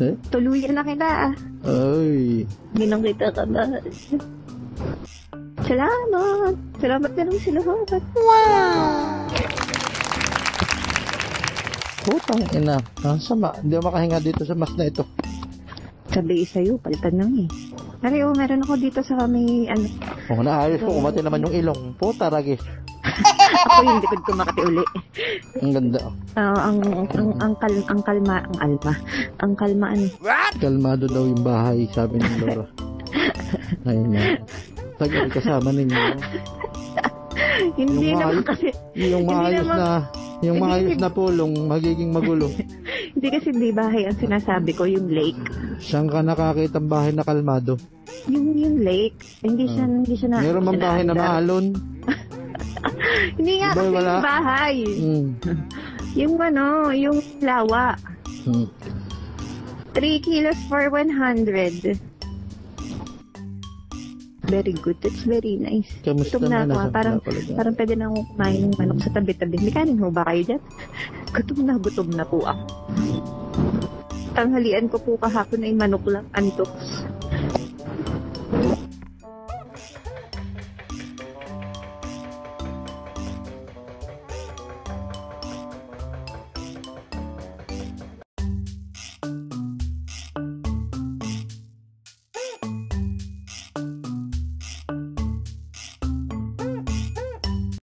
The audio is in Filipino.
Eh? Tuluyan na kita. Ay. Ginang kita ka ba? Salamat. Salamat ka naman sila. Wow! Putang ina. Ang sama. Hindi ako makahinga dito sa mas na ito. Sabi sa'yo, palitan lang eh. Ari, meron ako dito sa kami, ano. Oh, naayos ko. Kumati naman yung ilong. Puta, ragi. Ako yung likod ko makati uli. Ang ganda. Ang kalma, ano. Kalmado daw yung bahay, sabi ng Laura. Ayun na. Tagal kasama ninyo. Hindi Yung naman maayos- kasi, Yung Hindi maayos naman- na, yung Hindi maayos kasi- na pulong, magiging magulo. hindi kasi di bahay ang sinasabi ko, yung lake. Saan ka nakakita ang bahay na kalmado? Yung lake, hindi siya na. Meron mang bahay na maalon. Hindi nga Ba, kasi wala? yung bahay. Mm. Yung lawa. Mm. 3 kilos for 100. Very good. That's very nice. Kamusta Gutom na naman? ako. Parang pwede na akong kumain ng manok sa tabi-tabi. May kanin mo ba kayo dyan? Gutom na po ako. Tanghalian ko po kahapon ay manok lang. Antok.